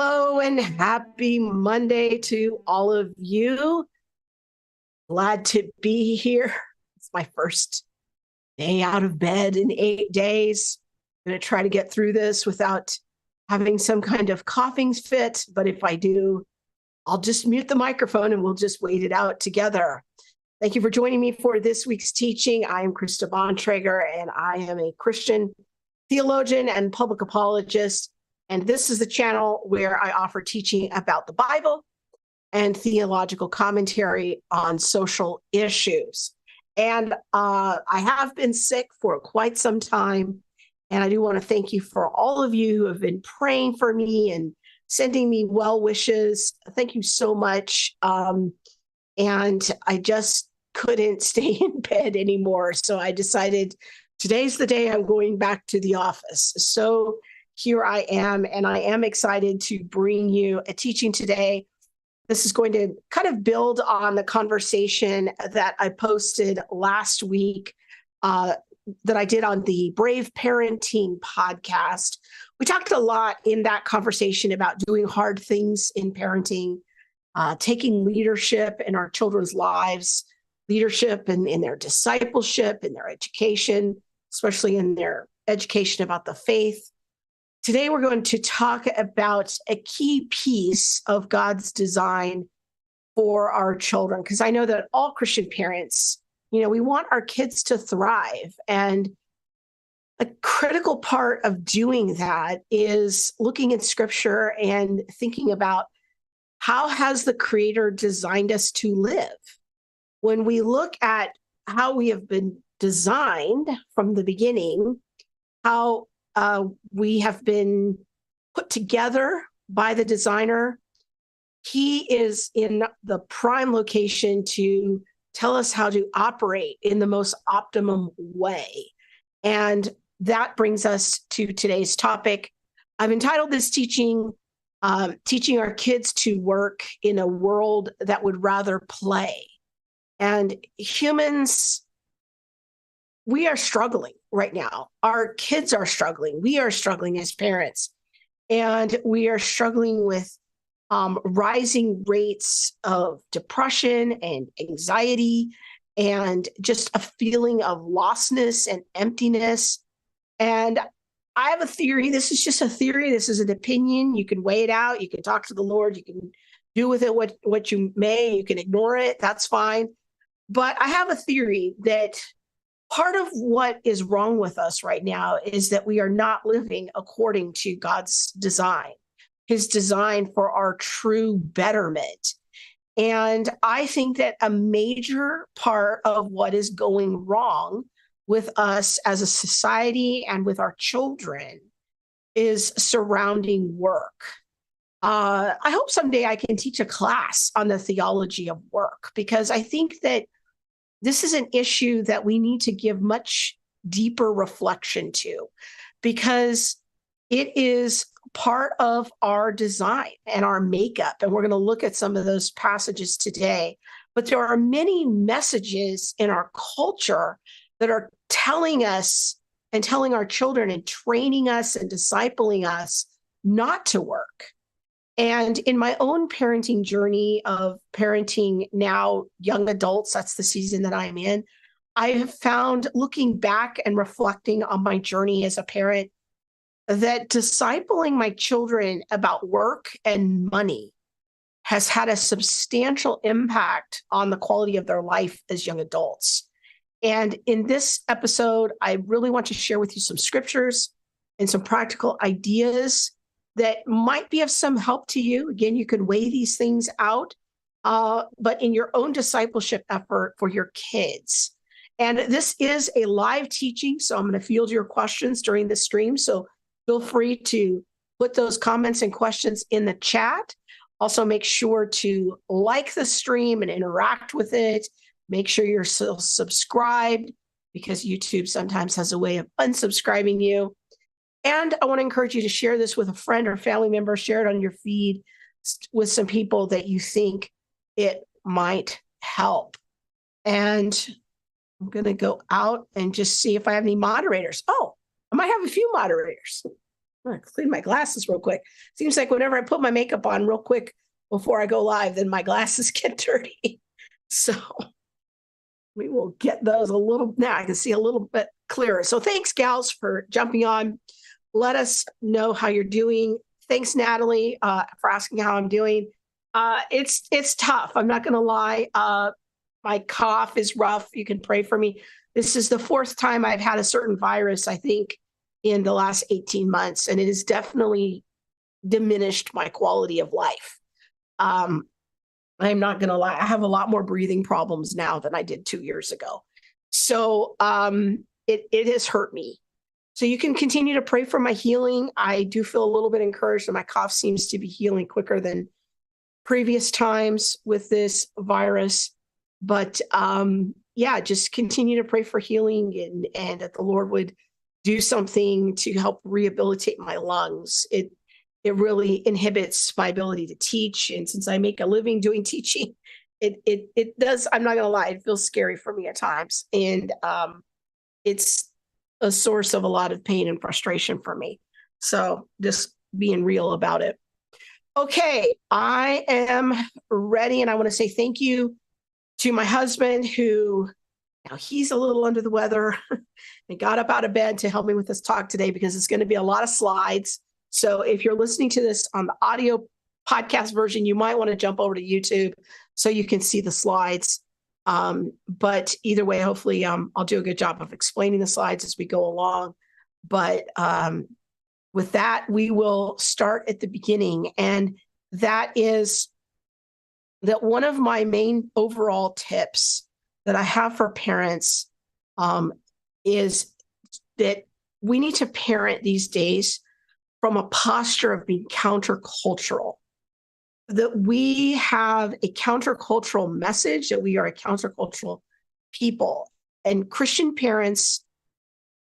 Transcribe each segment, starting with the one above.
Hello and happy Monday to all of you. Glad to be here. It's my first day out of bed in 8 days. I'm going to try to get through this without having some kind of coughing fit. But if I do, I'll just mute the microphone and we'll just wait it out together. Thank you for joining me for this week's teaching. I am Krista Bontrager, and I am a Christian theologian and public apologist. And this is the channel where I offer teaching about the Bible and theological commentary on social issues. And I have been sick for quite some time. And I do want to thank you for all of you who have been praying for me and sending me well wishes. Thank you so much. And I just couldn't stay in bed anymore. So I decided today's the day I'm going back to the office. So here I am, and I am excited to bring you a teaching today. This is going to kind of build on the conversation that I posted last week that I did on the Brave Parenting podcast. We talked a lot in that conversation about doing hard things in parenting, taking leadership in our children's lives, leadership in their discipleship, in their education, especially in their education about the faith. Today, we're going to talk about a key piece of God's design for our children, because I know that all Christian parents, we want our kids to thrive. And a critical part of doing that is looking at Scripture and thinking about how has the Creator designed us to live? When we look at how we have been designed from the beginning, how we have been put together by the designer, he is in the prime location to tell us how to operate in the most optimum way. And that brings us to today's topic. I've entitled this teaching, Teaching Our Kids to Work in a World That Would Rather Play. And humans, we are struggling right now. Our kids are struggling. We are struggling as parents. And we are struggling with rising rates of depression and anxiety and just a feeling of lostness and emptiness. And I have a theory. This is just a theory. This is an opinion. You can weigh it out. You can talk to the Lord. You can do with it what you may. You can ignore it. That's fine. But I have a theory that part of what is wrong with us right now is that we are not living according to God's design, his design for our true betterment. And I think that a major part of what is going wrong with us as a society and with our children is surrounding work. I hope someday I can teach a class on the theology of work, because I think that this is an issue that we need to give much deeper reflection to, because it is part of our design and our makeup. And we're going to look at some of those passages today. But there are many messages in our culture that are telling us and telling our children and training us and discipling us not to work. And in my own parenting journey of parenting now young adults, that's the season that I'm in, I have found, looking back and reflecting on my journey as a parent, that discipling my children about work and money has had a substantial impact on the quality of their life as young adults. And in this episode, I really want to share with you some scriptures and some practical ideas that might be of some help to you. Again, you can weigh these things out, but in your own discipleship effort for your kids. And this is a live teaching, so I'm going to field your questions during the stream. So feel free to put those comments and questions in the chat. Also, make sure to like the stream and interact with it. Make sure you're still subscribed, because YouTube sometimes has a way of unsubscribing you. And I want to encourage you to share this with a friend or family member. Share it on your feed with some people that you think it might help. And I'm going to go out and just see if I have any moderators. Oh, I might have a few moderators. I'm gonna clean my glasses real quick. Seems like whenever I put my makeup on real quick before I go live, then my glasses get dirty. So we will get those a little, now I can see a little bit clearer. So thanks, gals, for jumping on. Let us know how you're doing. Thanks, Natalie, for asking how I'm doing. It's tough. I'm not going to lie. My cough is rough. You can pray for me. This is the fourth time I've had a certain virus, I think, in the last 18 months, and it has definitely diminished my quality of life. I'm not going to lie. I have a lot more breathing problems now than I did 2 years ago. So it has hurt me. So you can continue to pray for my healing. I do feel a little bit encouraged that my cough seems to be healing quicker than previous times with this virus. But yeah, just continue to pray for healing and that the Lord would do something to help rehabilitate my lungs. It really inhibits my ability to teach. And since I make a living doing teaching, it does, I'm not going to lie, it feels scary for me at times. And it's a source of a lot of pain and frustration for me. So just being real about it. Okay, I am ready. And I want to say thank you to my husband, who now he's a little under the weather and got up out of bed to help me with this talk today, because it's going to be a lot of slides. So if you're listening to this on the audio podcast version, you might want to jump over to YouTube so you can see the slides. But either way, hopefully I'll do a good job of explaining the slides as we go along. But with that, we will start at the beginning. And that is that one of my main overall tips that I have for parents is that we need to parent these days from a posture of being countercultural. That we have a countercultural message, that we are a countercultural people. And Christian parents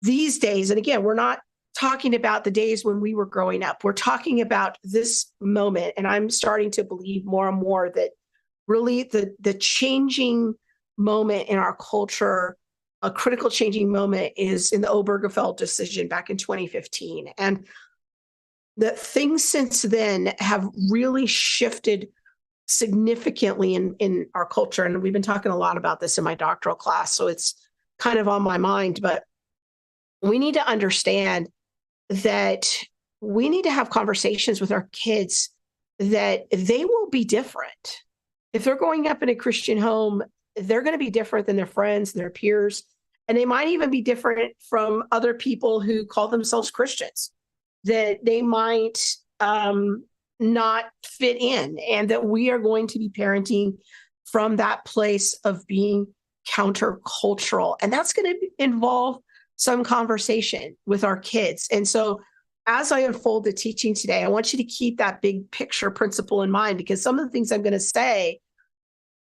these days, and again, we're not talking about the days when we were growing up. We're talking about this moment. And I'm starting to believe more and more that really the changing moment in our culture, a critical changing moment, is in the Obergefell decision back in 2015. And that things since then have really shifted significantly in our culture. And we've been talking a lot about this in my doctoral class, so it's kind of on my mind. But we need to understand that we need to have conversations with our kids that they will be different. If they're growing up in a Christian home, they're going to be different than their friends, their peers, and they might even be different from other people who call themselves Christians, that they might not fit in, and that we are going to be parenting from that place of being countercultural. And that's going to involve some conversation with our kids. And so as I unfold the teaching today, I want you to keep that big picture principle in mind, because some of the things I'm going to say,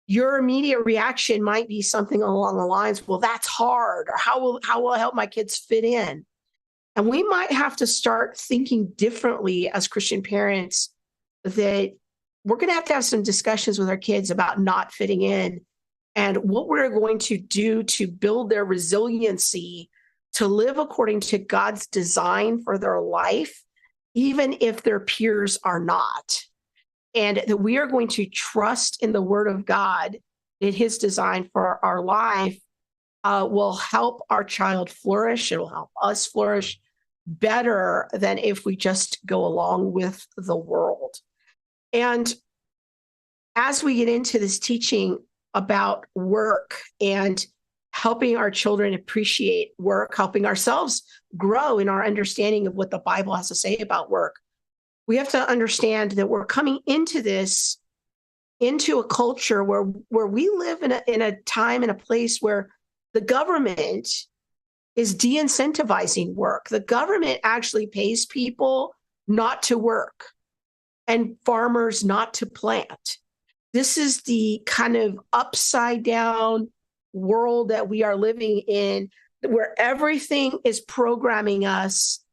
your immediate reaction might be something along the lines, well, that's hard, or how will I help my kids fit in? And we might have to start thinking differently as Christian parents, that we're going to have some discussions with our kids about not fitting in and what we're going to do to build their resiliency to live according to God's design for their life, even if their peers are not. And that we are going to trust in the Word of God, that His design for our life will help our child flourish. It will help us flourish better than if we just go along with the world. And as we get into this teaching about work and helping our children appreciate work, helping ourselves grow in our understanding of what the Bible has to say about work, we have to understand that we're coming into this, into a culture where we live in a time and a place where the government is de-incentivizing work. The government actually pays people not to work and farmers not to plant. This is the kind of upside down world that we are living in, where everything is programming us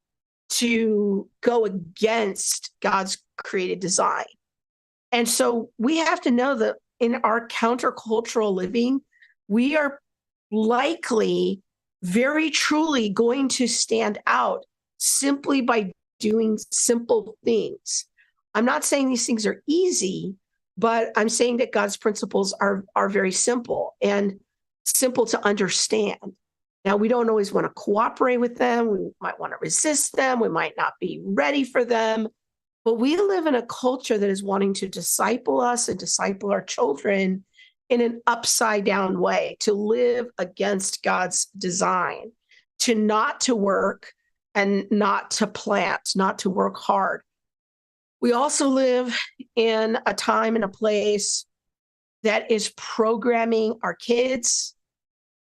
to go against God's created design. And so we have to know that in our countercultural living, we are likely very truly going to stand out simply by doing simple things. I'm not saying these things are easy, but I'm saying that God's principles are very simple and simple to understand. Now, we don't always want to cooperate with them. We might want to resist them. We might not be ready for them. But we live in a culture that is wanting to disciple us and disciple our children in an upside down way, to live against God's design, to not to work and not to plant, not to work hard. We also live in a time and a place that is programming our kids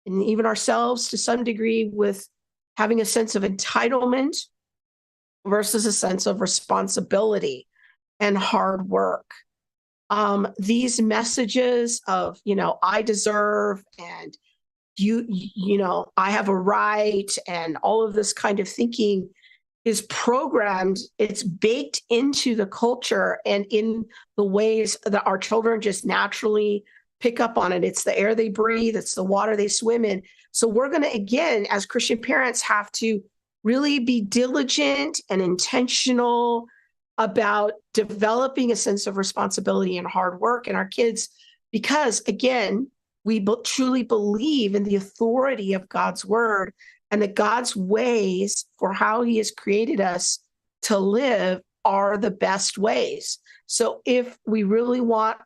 and even ourselves to some degree with having a sense of entitlement versus a sense of responsibility and hard work. These messages of, I deserve and I have a right and all of this kind of thinking is programmed. It's baked into the culture and in the ways that our children just naturally pick up on it. It's the air they breathe. It's the water they swim in. So we're going to, again, as Christian parents, have to really be diligent and intentional about developing a sense of responsibility and hard work in our kids, because, again, we truly believe in the authority of God's word and that God's ways for how he has created us to live are the best ways. So if we really want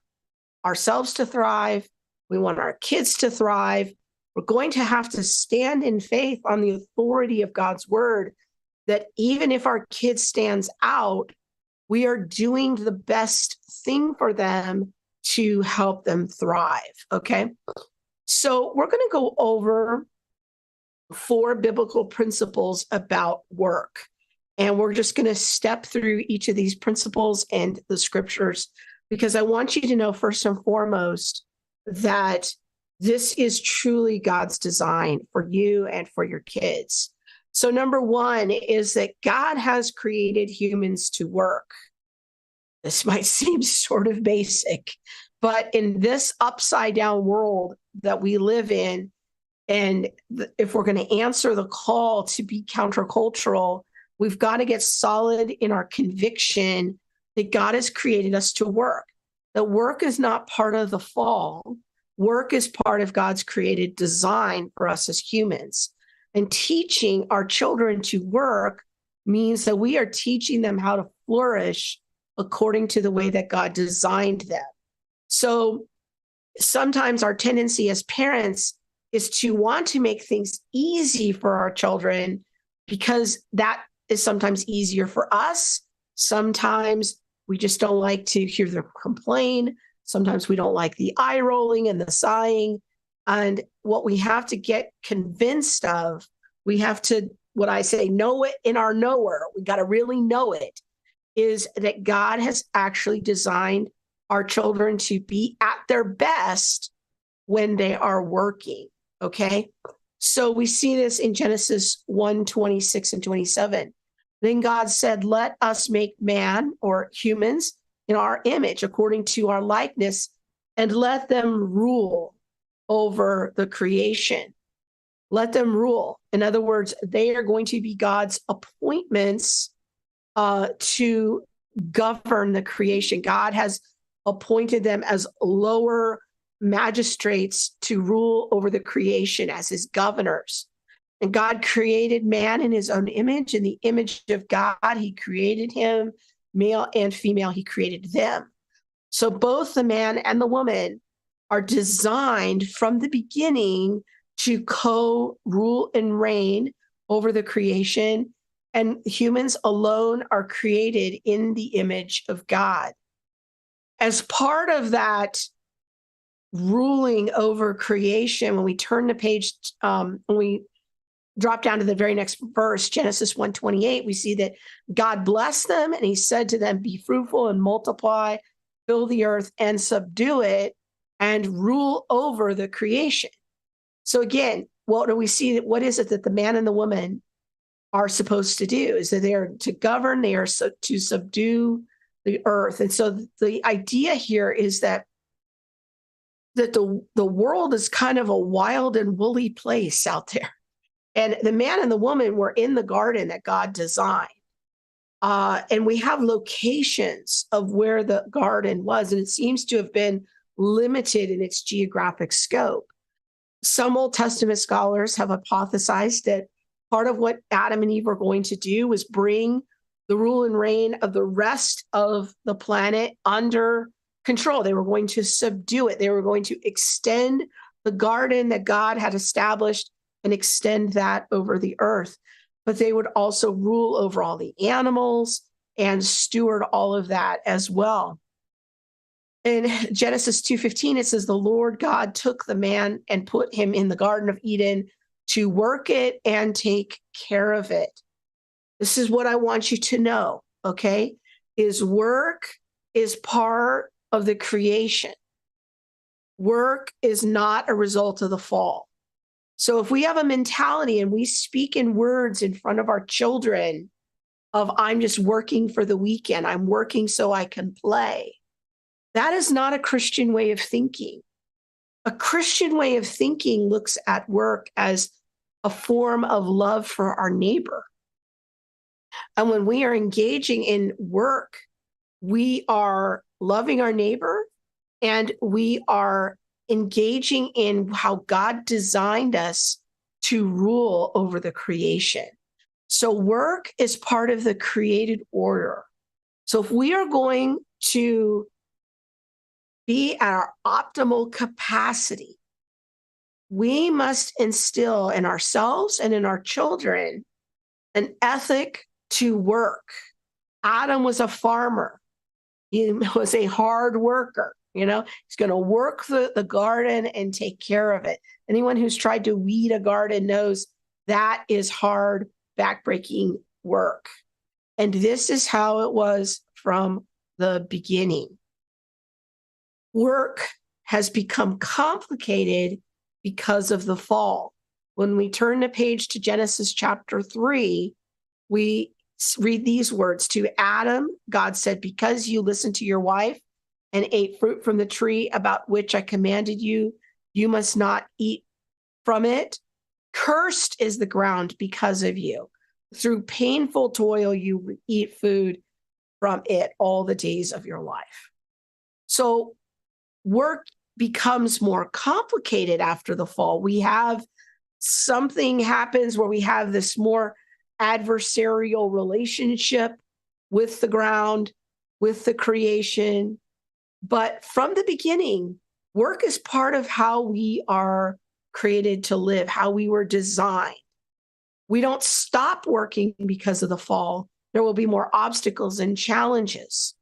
ourselves to thrive, we want our kids to thrive, we're going to have to stand in faith on the authority of God's word, that even if our kid stands out, we are doing the best thing for them to help them thrive, okay? So we're going to go over 4 biblical principles about work. And we're just going to step through each of these principles and the scriptures, because I want you to know, first and foremost, that this is truly God's design for you and for your kids. So number 1 is that God has created humans to work. This might seem sort of basic, but in this upside down world that we live in, and if we're going to answer the call to be countercultural, we've got to get solid in our conviction that God has created us to work. That work is not part of the fall. Work is part of God's created design for us as humans. And teaching our children to work means that we are teaching them how to flourish according to the way that God designed them. So sometimes our tendency as parents is to want to make things easy for our children because that is sometimes easier for us. Sometimes we just don't like to hear them complain. Sometimes we don't like the eye rolling and the sighing. And what we have to get convinced of, we have to, what I say, know it in our knower. We got to really know it, is that God has actually designed our children to be at their best when they are working. Okay. So we see this in Genesis 1:26 and 27. Then God said, let us make man, or humans, in our image, according to our likeness, and let them rule over the creation. Let them rule. In other words, they are going to be God's appointments to govern the creation. God has appointed them as lower magistrates to rule over the creation as his governors. And God created man in his own image. In the image of God, he created him, male and female, he created them. So both the man and the woman are designed from the beginning to co-rule and reign over the creation. And humans alone are created in the image of God. As part of that ruling over creation, when we turn the page, when we drop down to the very next verse, Genesis 1:28, we see that God blessed them and he said to them, be fruitful and multiply, fill the earth and subdue it and rule over the creation. So again, what do we see? What is it that the man and the woman are supposed to do? Is that they are to govern, they are to subdue the earth. And so the idea here is that the world is kind of a wild and woolly place out there. And the man and the woman were in the garden that God designed. And we have locations of where the garden was, and it seems to have been limited in its geographic scope. Some Old Testament scholars have hypothesized that part of what Adam and Eve were going to do was bring the rule and reign of the rest of the planet under control. They were going to subdue it. They were going to extend the garden that God had established and extend that over the earth. But they would also rule over all the animals and steward all of that as well. In Genesis 2:15, it says, the Lord God took the man and put him in the Garden of Eden to work it and take care of it. This is what I want you to know, okay? Is work is part of the creation. Work is not a result of the fall. So if we have a mentality and we speak in words in front of our children of, I'm just working for the weekend, I'm working so I can play, that is not a Christian way of thinking. A Christian way of thinking looks at work as a form of love for our neighbor. And when we are engaging in work, we are loving our neighbor and we are engaging in how God designed us to rule over the creation. So work is part of the created order. So if we are going to be at our optimal capacity, we must instill in ourselves and in our children an ethic to work. Adam was a farmer. He was a hard worker. He's going to work the garden and take care of it. Anyone who's tried to weed a garden knows that is hard, backbreaking work. And this is how it was from the beginning. Work has become complicated because of the fall. When we turn the page to Genesis chapter 3, we read these words. To Adam, God said, because you listened to your wife and ate fruit from the tree about which I commanded you, you must not eat from it. Cursed is the ground because of you. Through painful toil, you eat food from it all the days of your life. So work becomes more complicated after the fall. We have something happens where we have this more adversarial relationship with the ground, with the creation. But from the beginning, work is part of how we are created to live, how we were designed. We don't stop working because of the fall. There will be more obstacles and challenges.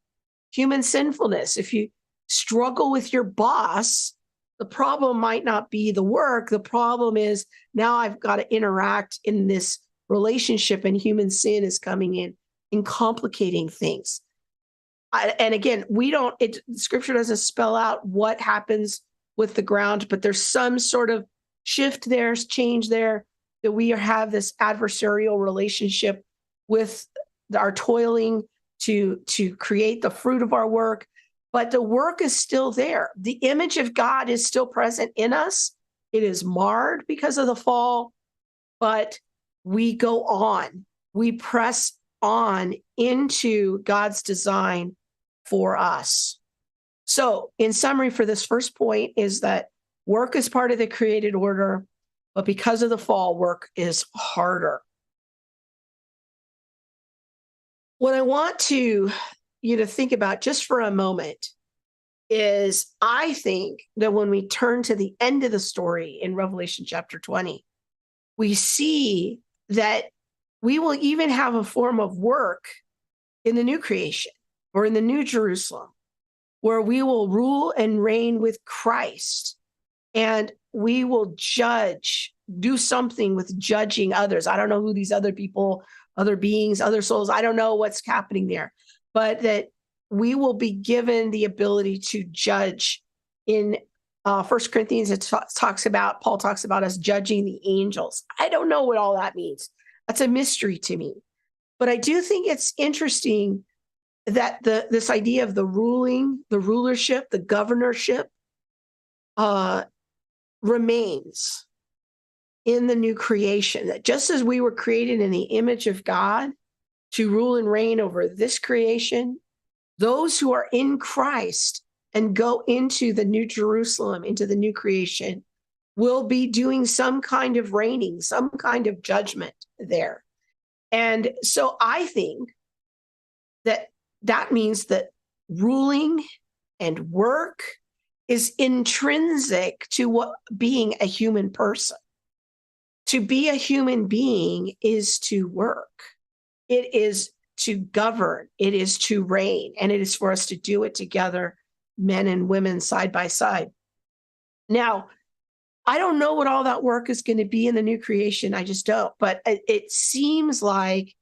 Human sinfulness. If you struggle with your boss, the problem might not be the work. The problem is now I've got to interact in this relationship, and human sin is coming in and complicating things. And again, Scripture doesn't spell out what happens with the ground, but there's some sort of shift there, change there, that we have this adversarial relationship with our toiling to create the fruit of our work. But the work is still there. The image of God is still present in us. It is marred because of the fall, but we go on. We press on into God's design for us. So, in summary, for this first point is that work is part of the created order, but because of the fall, work is harder. What I want you to think about just for a moment is, I think that when we turn to the end of the story in Revelation chapter 20, we see that we will even have a form of work in the new creation or in the new Jerusalem, where we will rule and reign with Christ, and we will do something with judging others. I don't know who these other people, other beings, other souls, I don't know what's happening there, but that we will be given the ability to judge. In 1 Corinthians, Paul talks about us judging the angels. I don't know what all that means. That's a mystery to me. But I do think it's interesting that this idea of the rulership, the governorship remains in the new creation. That just as we were created in the image of God, to rule and reign over this creation, those who are in Christ and go into the new Jerusalem, into the new creation, will be doing some kind of reigning, some kind of judgment there. And so I think that that means that ruling and work is intrinsic to what being a human person. To be a human being is to work. It is to govern. It is to reign. And it is for us to do it together, men and women side by side. Now, I don't know what all that work is going to be in the new creation. I just don't. But it seems like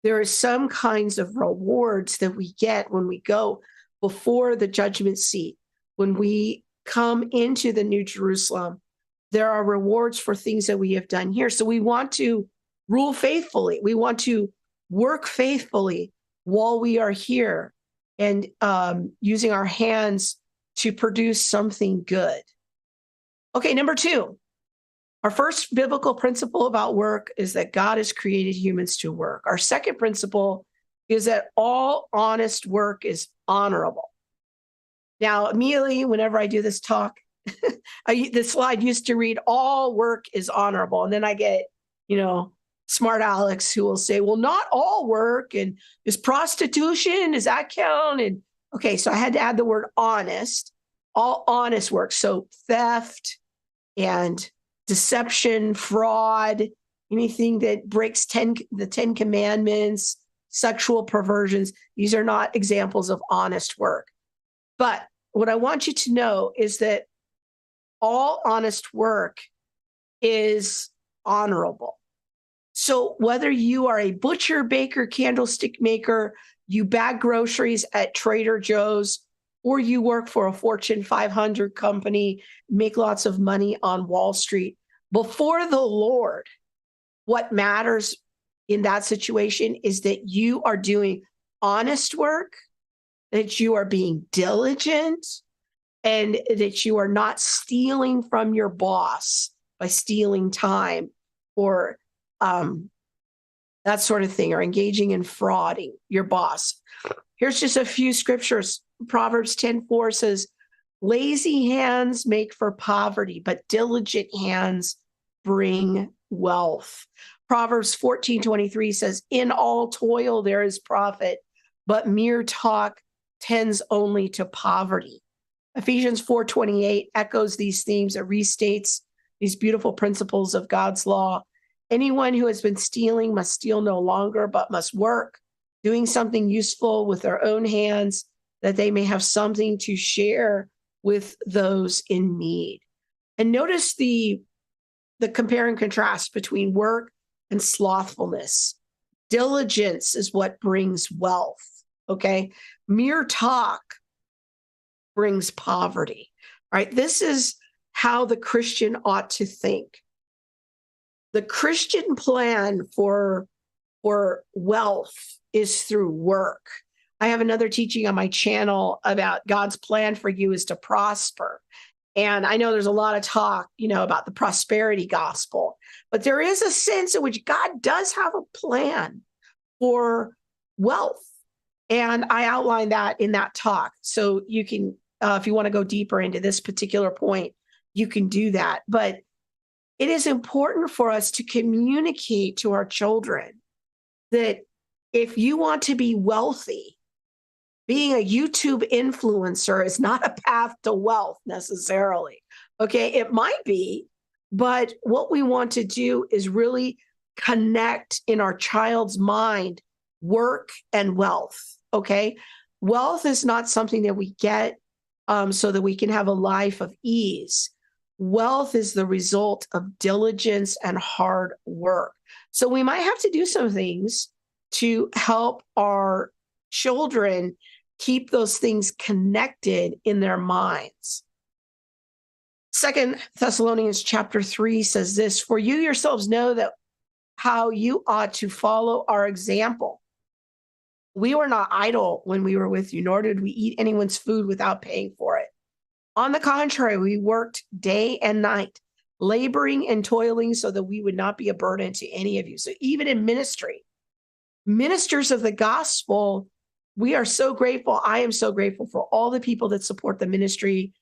there are some kinds of rewards that we get when we go before the judgment seat. When we come into the New Jerusalem, there are rewards for things that we have done here. So we want to rule faithfully. We want to work faithfully while we are here and using our hands to produce something good. Okay, number 2, our first biblical principle about work is that God has created humans to work. Our second principle is that all honest work is honorable. Now, immediately, whenever I do this talk, the slide used to read, all work is honorable. And then I get, smart Alex who will say, well, not all work. And is prostitution, does that count? And okay, so I had to add the word honest, all honest work. So theft and deception, fraud, anything that breaks the 10 commandments, sexual perversions, these are not examples of honest work. But what I want you to know is that all honest work is honorable. So whether you are a butcher, baker, candlestick maker, you bag groceries at Trader Joe's, or you work for a Fortune 500 company, make lots of money on Wall Street, before the Lord, what matters in that situation is that you are doing honest work, that you are being diligent, and that you are not stealing from your boss by stealing time or that sort of thing, or engaging in frauding your boss. Here's just a few scriptures. Proverbs 10:4 says, lazy hands make for poverty, but diligent hands bring wealth. Proverbs 14:23 says, in all toil there is profit, but mere talk tends only to poverty. Ephesians 4:28 echoes these themes. It restates these beautiful principles of God's law. Anyone who has been stealing must steal no longer, but must work, doing something useful with their own hands, that they may have something to share with those in need. And notice the compare and contrast between work and slothfulness. Diligence is what brings wealth, okay? Mere talk brings poverty, right? This is how the Christian ought to think. The Christian plan for wealth is through work. I have another teaching on my channel about God's plan for you is to prosper. And I know there's a lot of talk, about the prosperity gospel, but there is a sense in which God does have a plan for wealth. And I outlined that in that talk. So you can, if you want to go deeper into this particular point, you can do that. But it is important for us to communicate to our children that if you want to be wealthy, being a YouTube influencer is not a path to wealth necessarily. Okay, it might be, but what we want to do is really connect in our child's mind work and wealth. Okay, wealth is not something that we get so that we can have a life of ease. Wealth is the result of diligence and hard work. So we might have to do some things to help our children keep those things connected in their minds. 2 Thessalonians chapter 3 says this, for you yourselves know that how you ought to follow our example. We were not idle when we were with you, nor did we eat anyone's food without paying for it. On the contrary, we worked day and night, laboring and toiling so that we would not be a burden to any of you. So even in ministry, ministers of the gospel, we are so grateful. I am so grateful for all the people that support the ministry.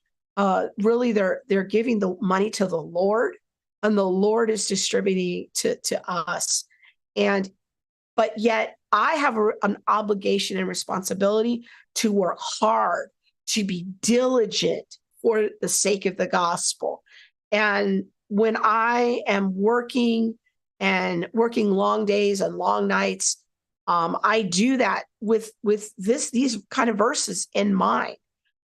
Really, they're giving the money to the Lord, and the Lord is distributing to us. But yet I have an obligation and responsibility to work hard, to be diligent for the sake of the gospel. And when I am working long days and long nights, I do that with these kind of verses in mind.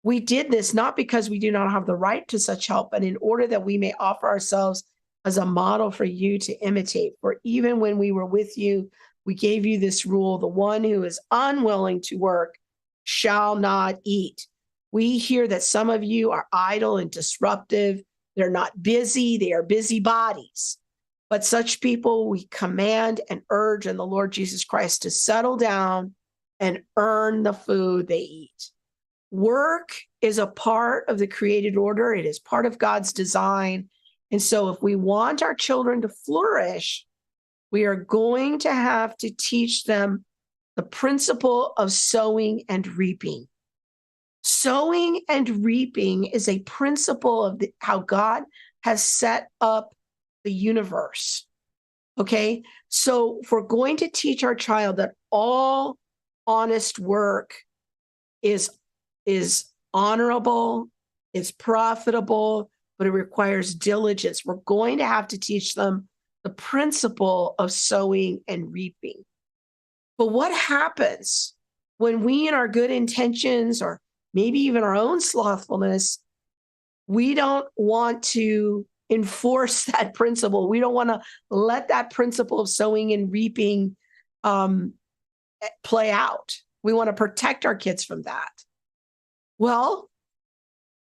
We did this not because we do not have the right to such help, but in order that we may offer ourselves as a model for you to imitate. For even when we were with you, we gave you this rule: the one who is unwilling to work shall not eat. We hear that some of you are idle and disruptive. They're not busy, they are busybodies. But such people we command and urge in the Lord Jesus Christ to settle down and earn the food they eat. Work is a part of the created order. It is part of God's design. And so if we want our children to flourish, we are going to have to teach them the principle of sowing and reaping. Sowing and reaping is a principle of how God has set up the universe. Okay, so if we're going to teach our child that all honest work is honorable, is profitable, but it requires diligence, we're going to have to teach them the principle of sowing and reaping. But what happens when we, in our good intentions, or maybe even our own slothfulness, we don't want to enforce that principle? We don't want to let that principle of sowing and reaping play out. We want to protect our kids from that. Well,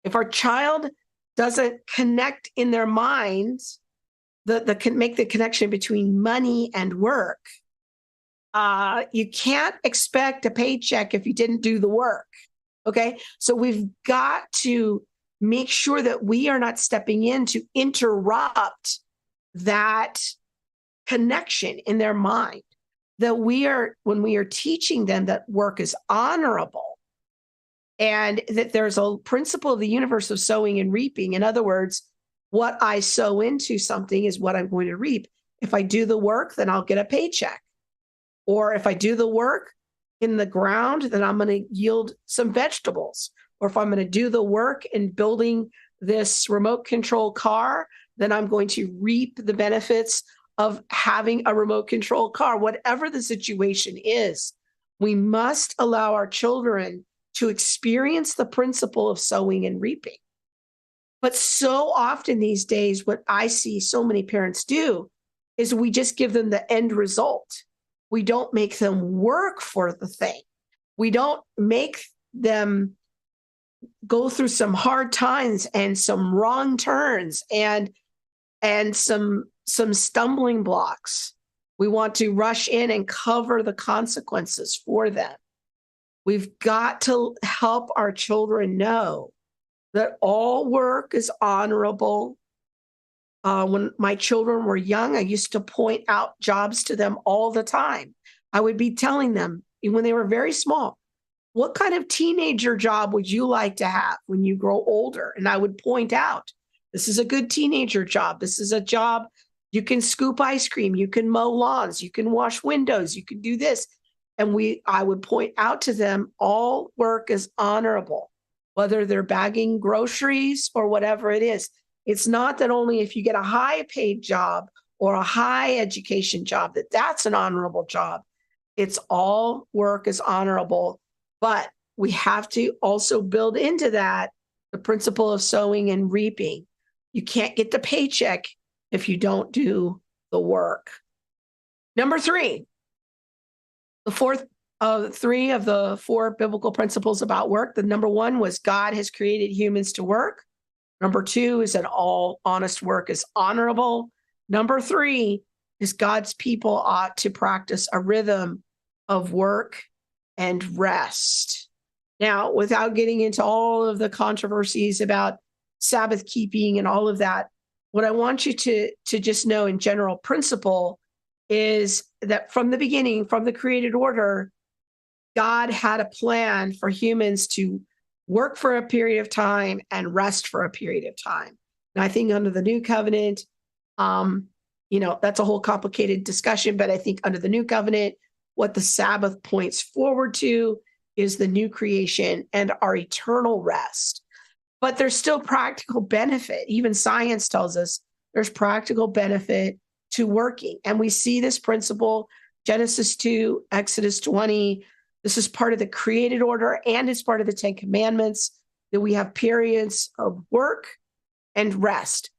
if our child doesn't connect in their minds, make the connection between money and work, you can't expect a paycheck if you didn't do the work. Okay, so we've got to make sure that we are not stepping in to interrupt that connection in their mind. That when we are teaching them that work is honorable, and that there's a principle of the universe of sowing and reaping. In other words, what I sow into something is what I'm going to reap. If I do the work, then I'll get a paycheck. Or if I do the work in the ground, then I'm going to yield some vegetables. Or if I'm going to do the work in building this remote control car, then I'm going to reap the benefits of having a remote control car. Whatever the situation is, we must allow our children to experience the principle of sowing and reaping. But so often these days, what I see so many parents do is we just give them the end result. We don't make them work for the thing. We don't make them go through some hard times and some wrong turns and some stumbling blocks. We want to rush in and cover the consequences for them. We've got to help our children know that all work is honorable. When my children were young, I used to point out jobs to them all the time. I would be telling them when they were very small, what kind of teenager job would you like to have when you grow older? And I would point out, this is a good teenager job. This is a job you can scoop ice cream, you can mow lawns, you can wash windows, you can do this. And I would point out to them, all work is honorable, whether they're bagging groceries or whatever it is. It's not that only if you get a high paid job or a high education job, that's an honorable job. It's all work is honorable, but we have to also build into that the principle of sowing and reaping. You can't get the paycheck if you don't do the work. Number 3, the fourth of 3 of the 4 biblical principles about work. The number 1 was God has created humans to work. Number 2 is that all honest work is honorable. Number 3 is God's people ought to practice a rhythm of work and rest. Now, without getting into all of the controversies about Sabbath keeping and all of that, what I want you to just know in general principle is that from the beginning, from the created order, God had a plan for humans to work for a period of time and rest for a period of time. And I think under the new covenant, um, that's a whole complicated discussion, but I think under the new covenant, what the Sabbath points forward to is the new creation and our eternal rest. But there's still practical benefit. Even science tells us there's practical benefit to working. And we see this principle, Genesis 2, Exodus 20. This is part of the created order and it's part of the Ten Commandments that we have periods of work and rest.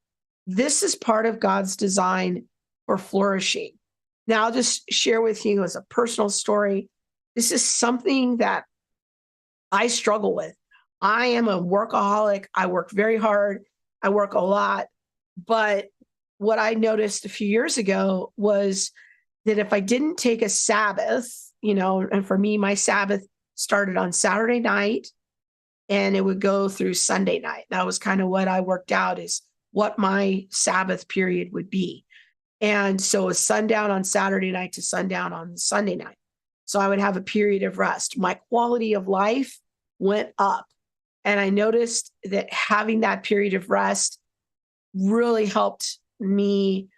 This is part of God's design for flourishing. Now, I'll just share with you as a personal story. This is something that I struggle with. I am a workaholic. I work very hard. I work a lot. But what I noticed a few years ago was that if I didn't take a Sabbath, and for me, my Sabbath started on Saturday night and it would go through Sunday night. That was kind of what I worked out is what my Sabbath period would be. And so it was sundown on Saturday night to sundown on Sunday night. So I would have a period of rest. My quality of life went up. And I noticed that having that period of rest really helped me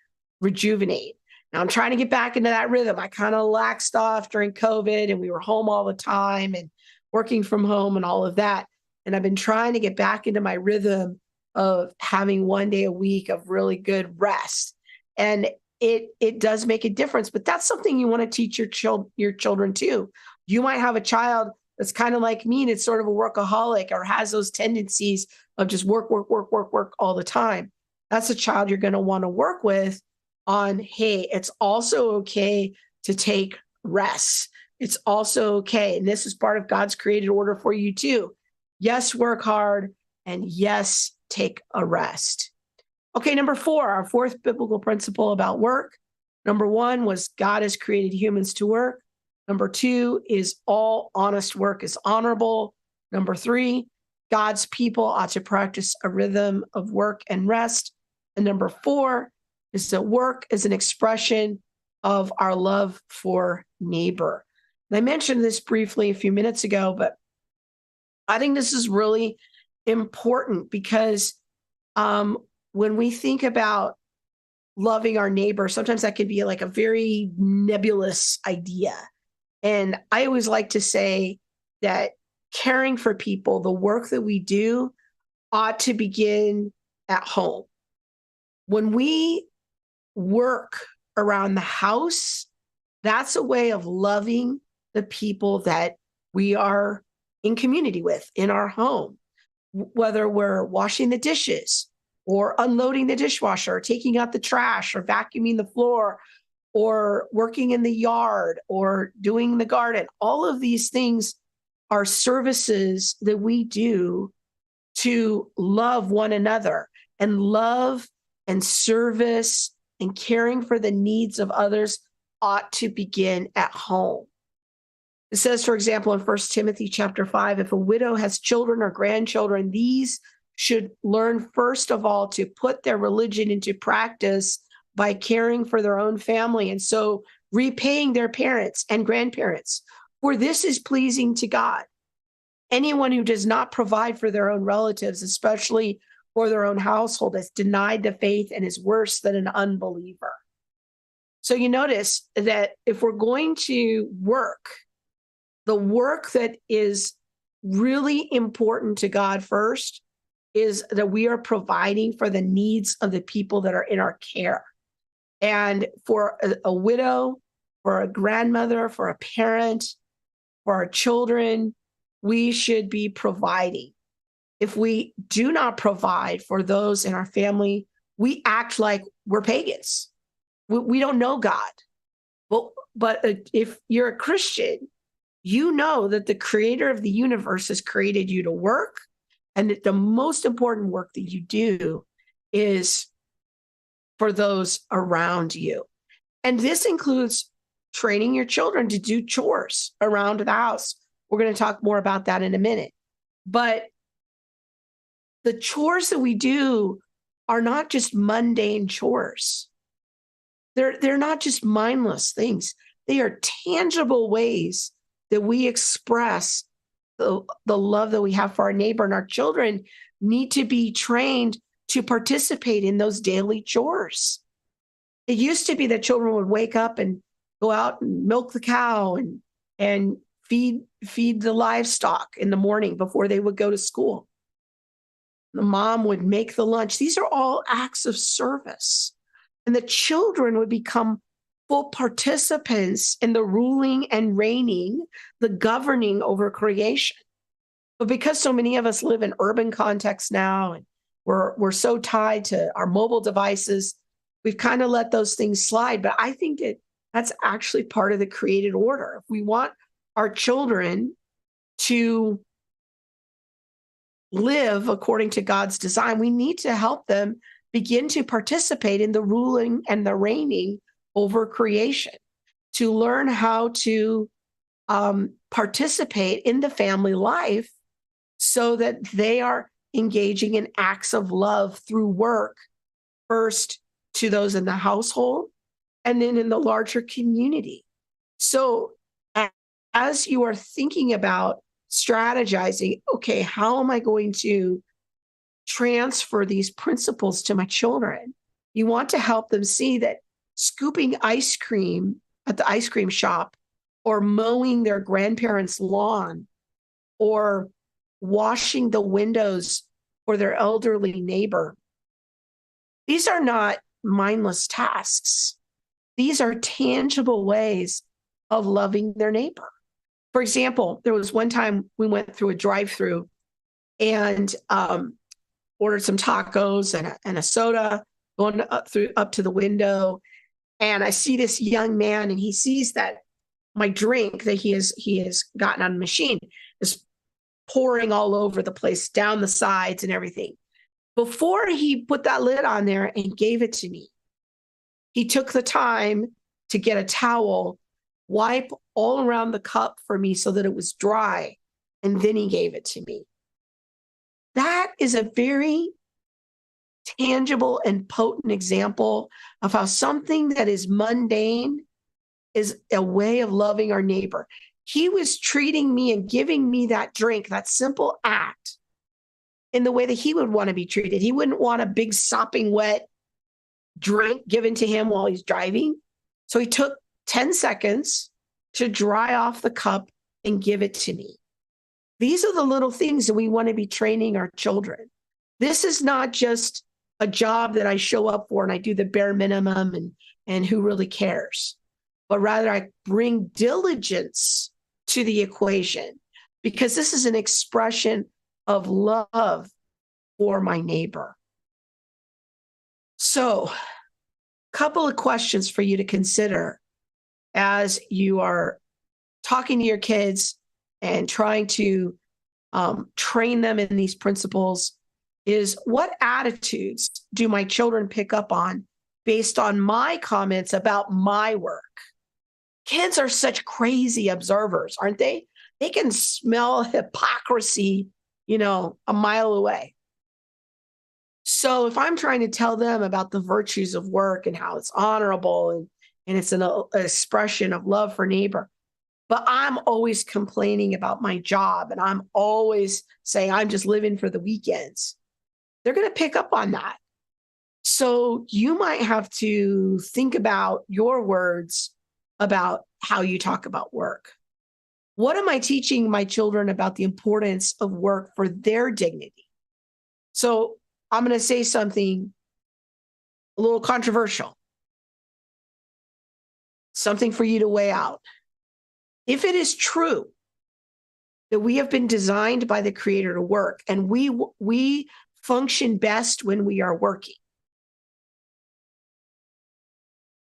rejuvenate. Now I'm trying to get back into that rhythm. I kind of laxed off during COVID and we were home all the time and working from home and all of that. And I've been trying to get back into my rhythm of having one day a week of really good rest. And it does make a difference, but that's something you want to teach your children too. You might have a child that's kind of like me and it's sort of a workaholic or has those tendencies of just work all the time. That's a child you're going to want to work with on, hey, it's also okay to take rest. It's also okay. And this is part of God's created order for you too. Yes, work hard, and yes, take a rest. Okay, number 4, our fourth biblical principle about work. Number 1 was God has created humans to work. Number 2 is all honest work is honorable. Number 3, God's people ought to practice a rhythm of work and rest. And number 4 is that work is an expression of our love for neighbor. And I mentioned this briefly a few minutes ago, but I think this is really important because when we think about loving our neighbor, sometimes that can be like a very nebulous idea. And I always like to say that caring for people, the work that we do, ought to begin at home. When we work around the house, that's a way of loving the people that we are in community with in our home, whether we're washing the dishes or unloading the dishwasher, or taking out the trash or vacuuming the floor or working in the yard or doing the garden. All of these things are services that we do to love one another, and love and service and caring for the needs of others ought to begin at home. It says, for example, in 1 Timothy chapter 5, if a widow has children or grandchildren, these should learn first of all to put their religion into practice by caring for their own family, and so repaying their parents and grandparents, for this is pleasing to God. Anyone who does not provide for their own relatives, especially for their own household, has denied the faith and is worse than an unbeliever. So you notice that if we're going to work, the work that is really important to God first is that we are providing for the needs of the people that are in our care. And for a widow, for a grandmother, for a parent, for our children, we should be providing. If we do not provide for those in our family, we act like we're pagans. We don't know God. But if you're a Christian, you know that the creator of the universe has created you to work, and that the most important work that you do is for those around you. And this includes training your children to do chores around the house. We're going to talk more about that in a minute. But the chores that we do are not just mundane chores. They're not just mindless things. They are tangible ways that we express the love that we have for our neighbor, and our children need to be trained to participate in those daily chores. It used to be that children would wake up and go out and milk the cow and feed the livestock in the morning before they would go to school. The mom would make the lunch. These are all acts of service. And the children would become full participants in the ruling and reigning, the governing over creation. But because so many of us live in urban contexts now, and we're so tied to our mobile devices, we've kind of let those things slide. But I think that's actually part of the created order. If we want our children to live according to God's design, we need to help them begin to participate in the ruling and the reigning over creation, to learn how to participate in the family life so that they are engaging in acts of love through work, first to those in the household and then in the larger community. So as you are thinking about strategizing, okay, how am I going to transfer these principles to my children? You want to help them see that scooping ice cream at the ice cream shop, or mowing their grandparents' lawn, or washing the windows for their elderly neighbor, these are not mindless tasks. These are tangible ways of loving their neighbor. For example, there was one time we went through a drive-through and ordered some tacos and a soda, going up to the window. And I see this young man, and he sees that my drink that he has gotten on the machine is pouring all over the place, down the sides and everything. Before he put that lid on there and gave it to me, he took the time to get a towel, wipe all around the cup for me so that it was dry, and then he gave it to me. That is a very tangible and potent example of how something that is mundane is a way of loving our neighbor. He was treating me and giving me that drink, that simple act, in the way that he would want to be treated. He wouldn't want a big sopping wet drink given to him while he's driving. So he took 10 seconds to dry off the cup and give it to me. These are the little things that we want to be training our children. This is not just a job that I show up for and I do the bare minimum and who really cares, but rather I bring diligence to the equation, because this is an expression of love for my neighbor. So, a couple of questions for you to consider as you are talking to your kids and trying to train them in these principles is, what attitudes do my children pick up on based on my comments about my work? Kids are such crazy observers, aren't they? They can smell hypocrisy, a mile away. So if I'm trying to tell them about the virtues of work and how it's honorable and it's an expression of love for neighbor, but I'm always complaining about my job and I'm always saying I'm just living for the weekends, they're going to pick up on that. So you might have to think about your words about how you talk about work. What am I teaching my children about the importance of work for their dignity? So I'm going to say something a little controversial, something for you to weigh out. If it is true that we have been designed by the Creator to work, and we function best when we are working,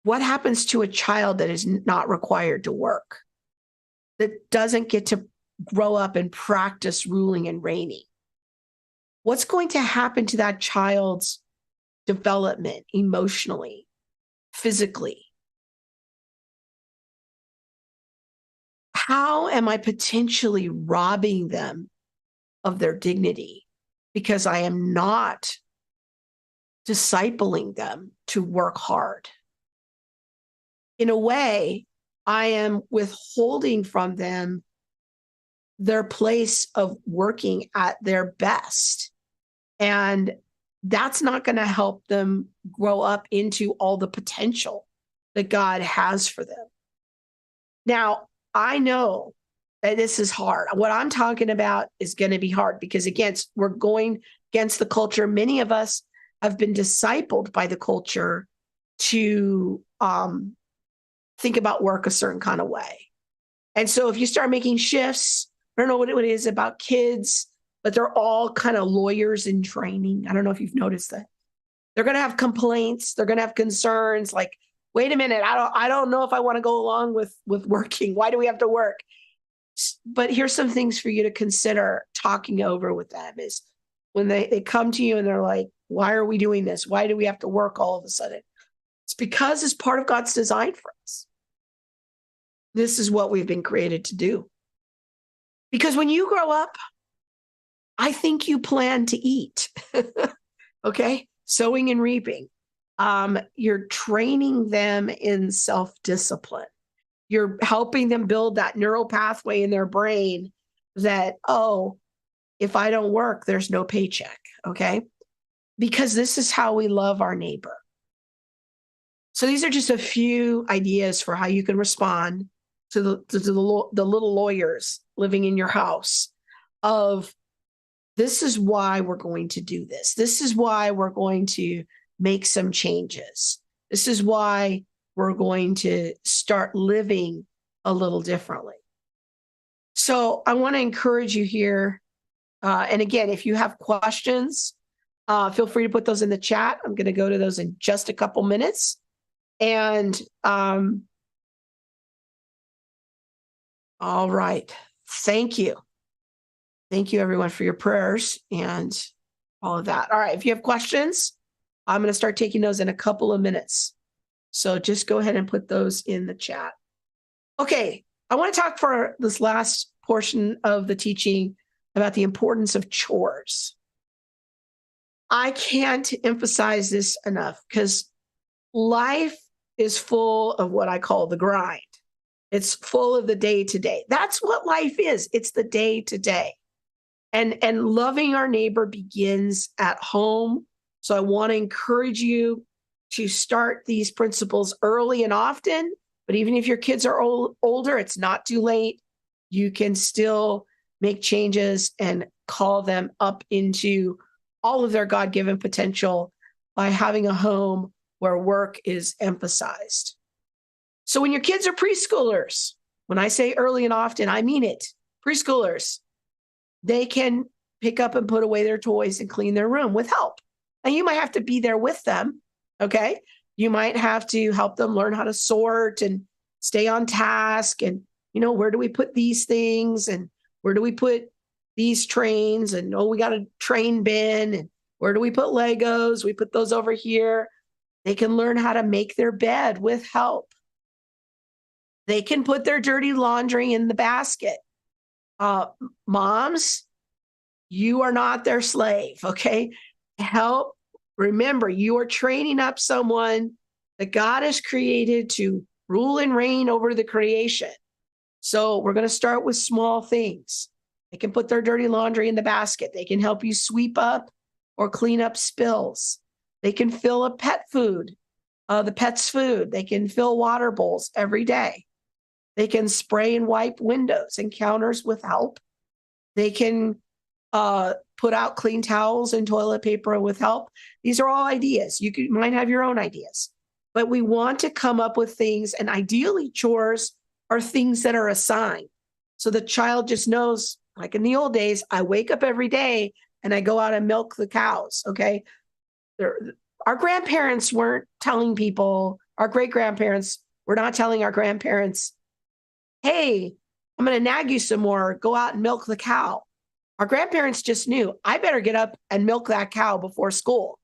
what happens to a child that is not required to work, that doesn't get to grow up and practice ruling and reigning? What's going to happen to that child's development emotionally, physically? How am I potentially robbing them of their dignity because I am not discipling them to work hard? in a way, I am withholding from them their place of working at their best. And that's not going to help them grow up into all the potential that God has for them. Now, I know that this is hard. What I'm talking about is going to be hard because, again, we're going against the culture. Many of us have been discipled by the culture to think about work a certain kind of way. And so if you start making shifts, I don't know what it is about kids, but they're all kind of lawyers in training. I don't know if you've noticed that. They're going to have complaints. They're going to have concerns like, wait a minute, I don't know if I want to go along with working. Why do we have to work? But here's some things for you to consider talking over with them is when they come to you and they're like, why are we doing this? Why do we have to work all of a sudden? It's because it's part of God's design for us. This is what we've been created to do. Because when you grow up, I think you plan to eat. Okay? Sowing and reaping. You're training them in self-discipline. You're helping them build that neural pathway in their brain that, oh, if I don't work, there's no paycheck. Okay? Because this is how we love our neighbor. So these are just a few ideas for how you can respond to the little lawyers living in your house of, this is why we're going to do this. This is why we're going to make some changes. This is why we're going to start living a little differently. So I want to encourage you here. And again, if you have questions, feel free to put those in the chat. I'm going to go to those in just a couple minutes. And all right. Thank you. Thank you, everyone, for your prayers and all of that. All right. If you have questions, I'm going to start taking those in a couple of minutes. So just go ahead and put those in the chat. Okay. I want to talk for this last portion of the teaching about the importance of chores. I can't emphasize this enough because life is full of what I call the grind. It's full of the day-to-day. That's what life is. It's the day-to-day. And loving our neighbor begins at home. So I want to encourage you to start these principles early and often. But even if your kids are older, it's not too late. You can still make changes and call them up into all of their God-given potential by having a home where work is emphasized. So when your kids are preschoolers, when I say early and often, I mean it. Preschoolers, they can pick up and put away their toys and clean their room with help. And you might have to be there with them, okay? You might have to help them learn how to sort and stay on task and, where do we put these things and where do we put these trains and, we got a train bin and where do we put Legos? We put those over here. They can learn how to make their bed with help. They can put their dirty laundry in the basket. Moms, you are not their slave, okay? Help. Remember, you are training up someone that God has created to rule and reign over the creation. So we're going to start with small things. They can put their dirty laundry in the basket. They can help you sweep up or clean up spills. They can fill a pet food, the pet's food. They can fill water bowls every day. They can spray and wipe windows and counters with help. They can put out clean towels and toilet paper with help. These are all ideas. You might have your own ideas, but we want to come up with things, and ideally chores are things that are assigned. So the child just knows, like in the old days, I wake up every day and I go out and milk the cows, okay? Our grandparents weren't telling people, our great-grandparents were not telling our grandparents, hey, I'm going to nag you some more, go out and milk the cow. Our grandparents just knew, I better get up and milk that cow before school.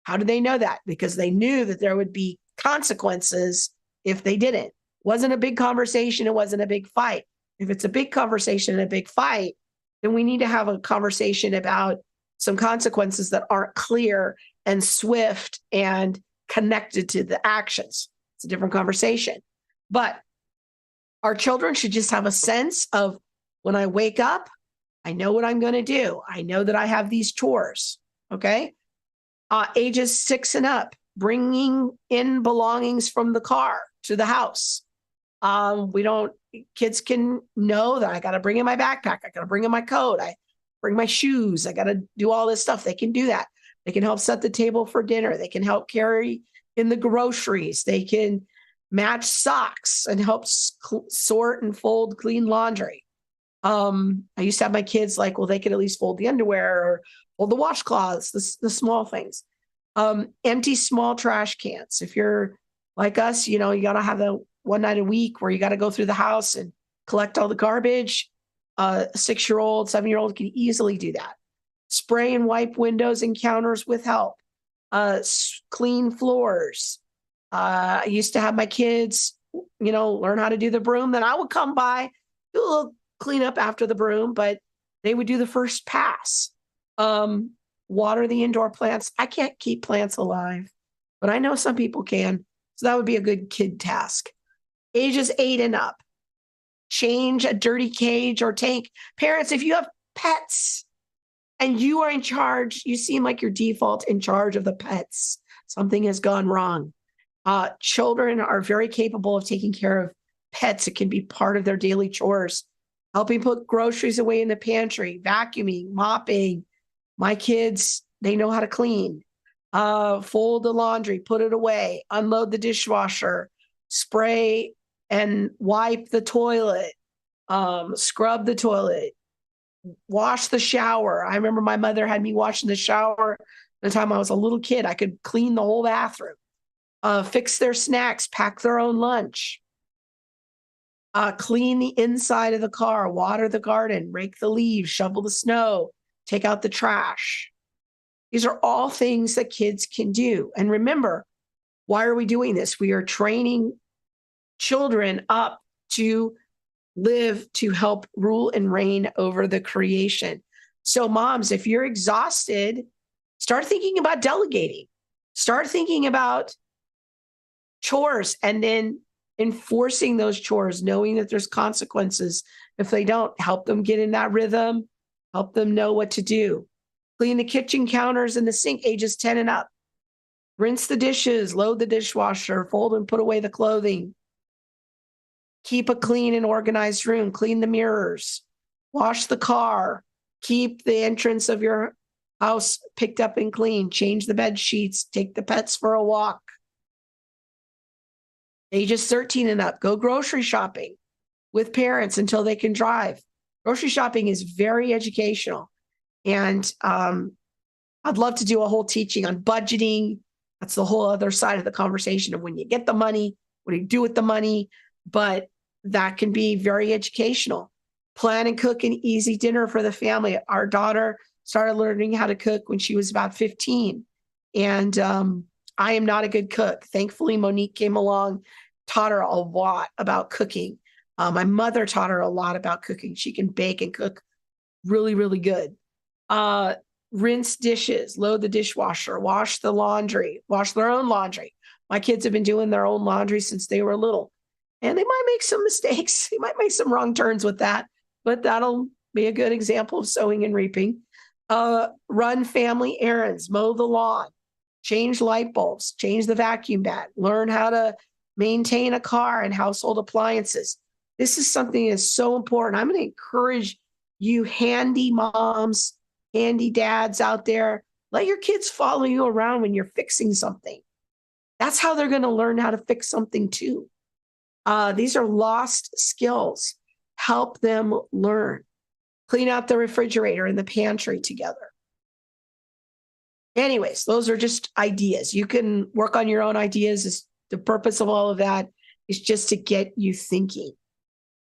How did they know that? Because they knew that there would be consequences if they didn't. It wasn't a big conversation. It wasn't a big fight. If it's a big conversation and a big fight, then we need to have a conversation about some consequences that aren't clear and swift and connected to the actions. It's a different conversation. But our children should just have a sense of when I wake up, I know what I'm going to do. I know that I have these chores. Okay. Ages 6 and up, bringing in belongings from the car to the house. We don't, kids can know that I got to bring in my backpack. I got to bring in my coat. I bring my shoes. I got to do all this stuff. They can do that. They can help set the table for dinner. They can help carry in the groceries. They can match socks and help sort and fold clean laundry. I used to have my kids like, well, they could at least fold the underwear or fold the washcloths, the small things. Empty small trash cans. If you're like us, you got to have the one night a week where you got to go through the house and collect all the garbage. A 6-year-old, 7-year-old can easily do that. Spray and wipe windows and counters with help. Clean floors. I used to have my kids, learn how to do the broom. Then I would come by, do a little cleanup after the broom, but they would do the first pass. Water the indoor plants. I can't keep plants alive, but I know some people can. So that would be a good kid task. Ages 8 and up. Change a dirty cage or tank. Parents, if you have pets and you are in charge, you seem like you're default in charge of the pets. Something has gone wrong. Children are very capable of taking care of pets. It can be part of their daily chores. Helping put groceries away in the pantry, vacuuming, mopping. My kids, they know how to clean. Fold the laundry, put it away, unload the dishwasher, spray and wipe the toilet, scrub the toilet, wash the shower. I remember my mother had me washing the shower the time I was a little kid. I could clean the whole bathroom. Fix their snacks, pack their own lunch. Clean the inside of the car, water the garden, rake the leaves, shovel the snow, take out the trash. These are all things that kids can do. And remember, why are we doing this? We are training children up to live to help rule and reign over the creation. So moms, if you're exhausted, start thinking about delegating. Start thinking about chores and then enforcing those chores, knowing that there's consequences. If they don't, help them get in that rhythm, help them know what to do. Clean the kitchen counters and the sink, ages 10 and up. Rinse the dishes, load the dishwasher, fold and put away the clothing. Keep a clean and organized room, clean the mirrors, wash the car, keep the entrance of your house picked up and clean, change the bed sheets, take the pets for a walk. Ages 13 and up, go grocery shopping with parents until they can drive. Grocery shopping is very educational. And I'd love to do a whole teaching on budgeting. That's the whole other side of the conversation of when you get the money, what do you do with the money? But that can be very educational. Plan and cook an easy dinner for the family. Our daughter started learning how to cook when she was about 15. And I am not a good cook. Thankfully, Monique came along, taught her a lot about cooking. My mother taught her a lot about cooking. She can bake and cook really, really good. Rinse dishes, load the dishwasher, wash the laundry, wash their own laundry. My kids have been doing their own laundry since they were little. And they might make some mistakes. They might make some wrong turns with that, but that'll be a good example of sowing and reaping. Run family errands, mow the lawn, change light bulbs, change the vacuum bag, learn how to maintain a car and household appliances. This is something that's so important. I'm going to encourage you handy moms, handy dads out there. Let your kids follow you around when you're fixing something. That's how they're going to learn how to fix something too. These are lost skills. Help them learn. Clean out the refrigerator and the pantry together. Anyways, those are just ideas. You can work on your own ideas. The purpose of all of that is just to get you thinking.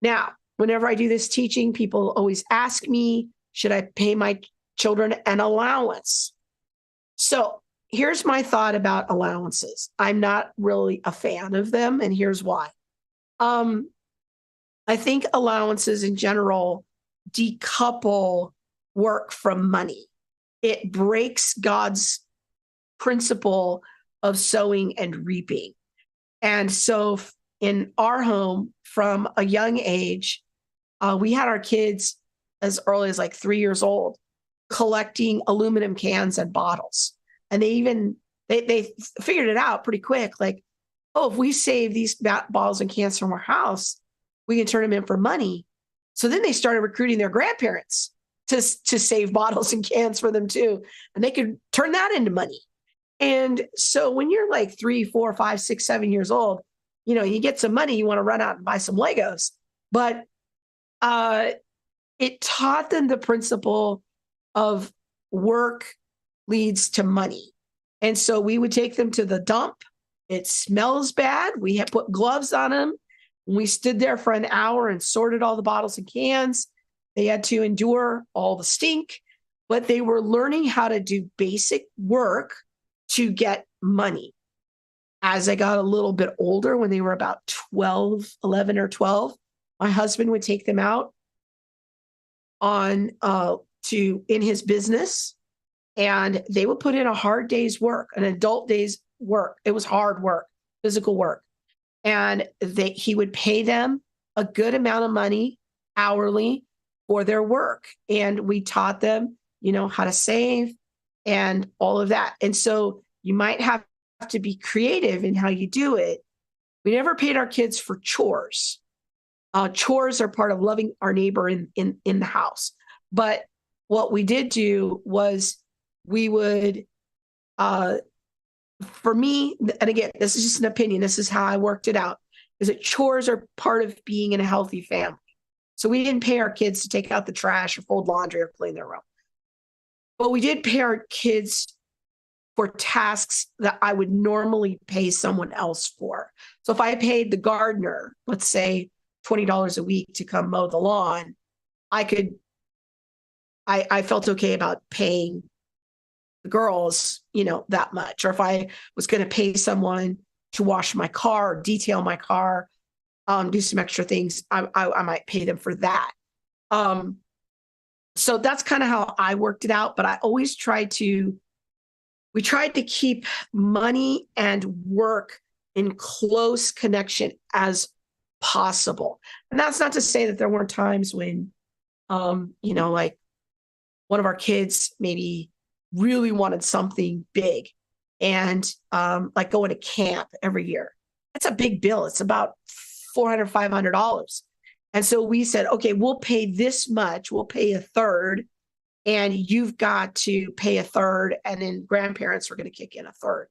Now, whenever I do this teaching, people always ask me, should I pay my children an allowance? So here's my thought about allowances. I'm not really a fan of them, and here's why. I think allowances in general decouple work from money. It breaks God's principle of sowing and reaping. And so in our home from a young age, we had our kids as early as like 3 years old collecting aluminum cans and bottles. And they figured it out pretty quick. Like, oh, if we save these bottles and cans from our house, we can turn them in for money. So then they started recruiting their grandparents to save bottles and cans for them too. And they could turn that into money. And so when you're like 3, 4, 5, 6, 7 years old, you get some money, you want to run out and buy some Legos. But it taught them the principle of work leads to money. And so we would take them to the dump. It smells bad. We had put gloves on them. We stood there for an hour and sorted all the bottles and cans. They had to endure all the stink, but they were learning how to do basic work to get money. As I got a little bit older, when they were about 11 or 12, my husband would take them out on in his business, and they would put in a hard day's work, an adult day's work. It was hard work, physical work. And he would pay them a good amount of money hourly for their work. And we taught them, how to save and all of that. And so you might have to be creative in how you do it. We never paid our kids for chores. Chores are part of loving our neighbor in the house. But what we did do was we would, for me, and again, this is just an opinion, this is how I worked it out, is that chores are part of being in a healthy family. So we didn't pay our kids to take out the trash or fold laundry or clean their room. But we did pay our kids for tasks that I would normally pay someone else for. So if I paid the gardener, let's say $20 a week to come mow the lawn, I felt okay about paying the girls, that much. Or if I was going to pay someone to wash my car, detail my car, do some extra things, I might pay them for that. So that's kind of how I worked it out. But I always we tried to keep money and work in close connection as possible. And that's not to say that there weren't times when, like one of our kids maybe really wanted something big, and like going to camp every year. That's a big bill. It's about $400, $500. And so we said, okay, we'll pay this much. We'll pay a third, and you've got to pay a third, and then grandparents were going to kick in a third.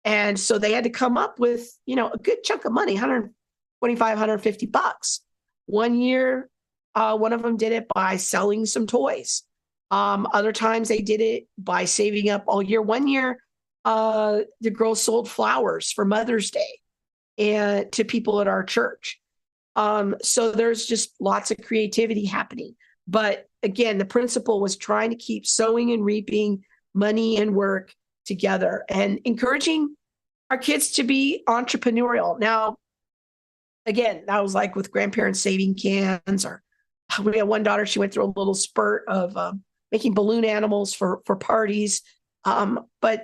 And so they had to come up with, a good chunk of money, $125, $150. One year, one of them did it by selling some toys. Other times they did it by saving up all year. One year, the girls sold flowers for Mother's Day and to people at our church. So there's just lots of creativity happening. But again, the principle was trying to keep sowing and reaping, money and work together, and encouraging our kids to be entrepreneurial. Now, again, that was like with grandparents saving cans, or we had one daughter, she went through a little spurt of making balloon animals for parties. But,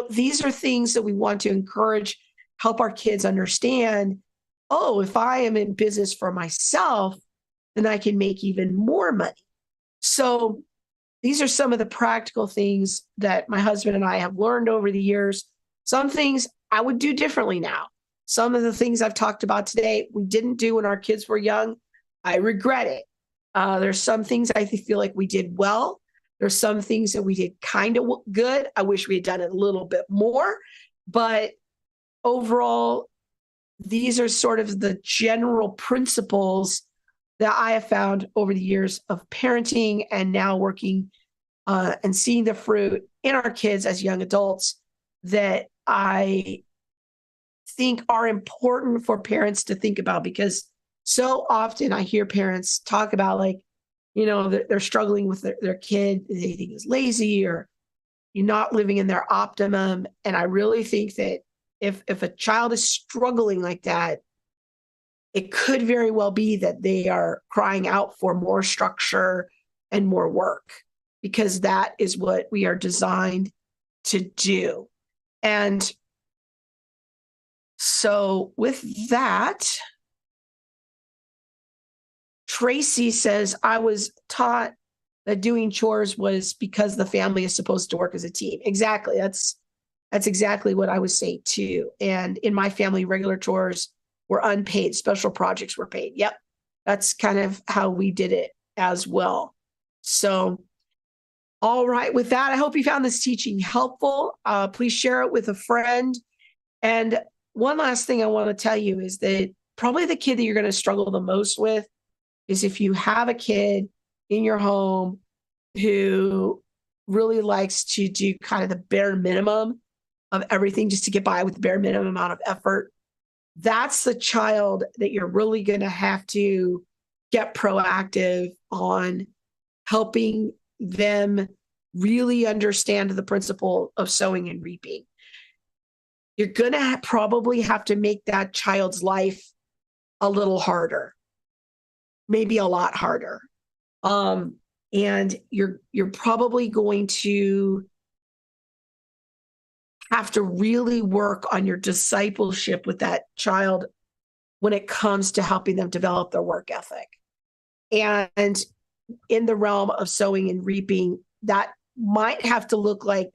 these are things that we want to encourage, help our kids understand, oh, if I am in business for myself, then I can make even more money. So these are some of the practical things that my husband and I have learned over the years. Some things I would do differently now. Some of the things I've talked about today, we didn't do when our kids were young. I regret it. There's some things I feel like we did well. There's some things that we did kind of good. I wish we had done it a little bit more. But overall, these are sort of the general principles that I have found over the years of parenting, and now working and seeing the fruit in our kids as young adults, that I think are important for parents to think about. Because so often I hear parents talk about, like, they're struggling with their kid, they think is lazy, or you're not living in their optimum. And I really think that if a child is struggling like that, it could very well be that they are crying out for more structure and more work, because that is what we are designed to do. And So with that, Tracy says, I was taught that doing chores was because the family is supposed to work as a team. Exactly. That's exactly what I would say too. And in my family, regular chores were unpaid. Special projects were paid. Yep. That's kind of how we did it as well. So, all right. With that, I hope you found this teaching helpful. Please share it with a friend. And one last thing I want to tell you is that probably the kid that you're going to struggle the most with is if you have a kid in your home who really likes to do kind of the bare minimum of everything just to get by with the bare minimum amount of effort. That's the child that you're really going to have to get proactive on helping them really understand the principle of sowing and reaping. You're going to probably have to make that child's life a little harder, maybe a lot harder. And you're probably going to have to really work on your discipleship with that child when it comes to helping them develop their work ethic. And in the realm of sowing and reaping, that might have to look like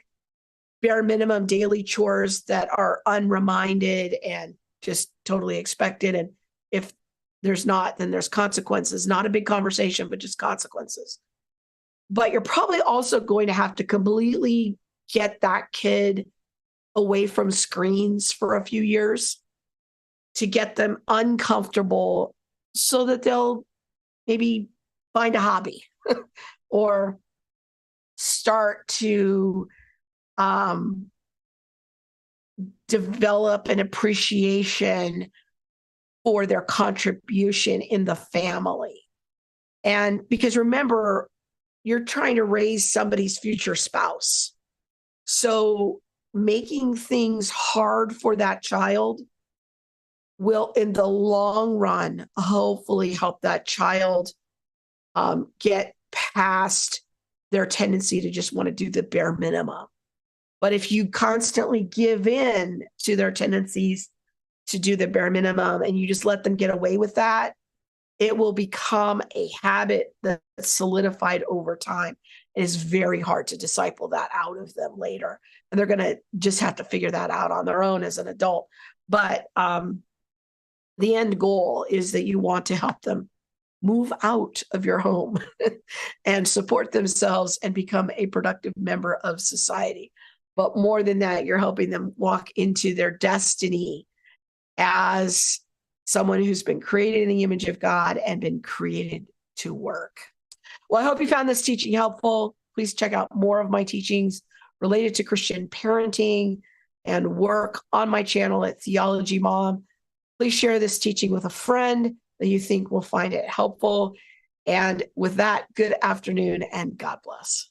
bare minimum daily chores that are unreminded and just totally expected. And if there's not, then there's consequences, not a big conversation, but just consequences. But you're probably also going to have to completely get that kid away from screens for a few years to get them uncomfortable so that they'll maybe find a hobby or start to develop an appreciation for their contribution in the family. And because remember, you're trying to raise somebody's future spouse. So making things hard for that child will, in the long run, hopefully help that child get past their tendency to just want to do the bare minimum. But if you constantly give in to their tendencies to do the bare minimum and you just let them get away with that, it will become a habit that's solidified over time. It is very hard to disciple that out of them later. And they're going to just have to figure that out on their own as an adult. But the end goal is that you want to help them move out of your home and support themselves and become a productive member of society. But more than that, you're helping them walk into their destiny as someone who's been created in the image of God and been created to work. Well, I hope you found this teaching helpful. Please check out more of my teachings related to Christian parenting and work on my channel at Theology Mom. Please share this teaching with a friend that you think will find it helpful. And with that, good afternoon and God bless.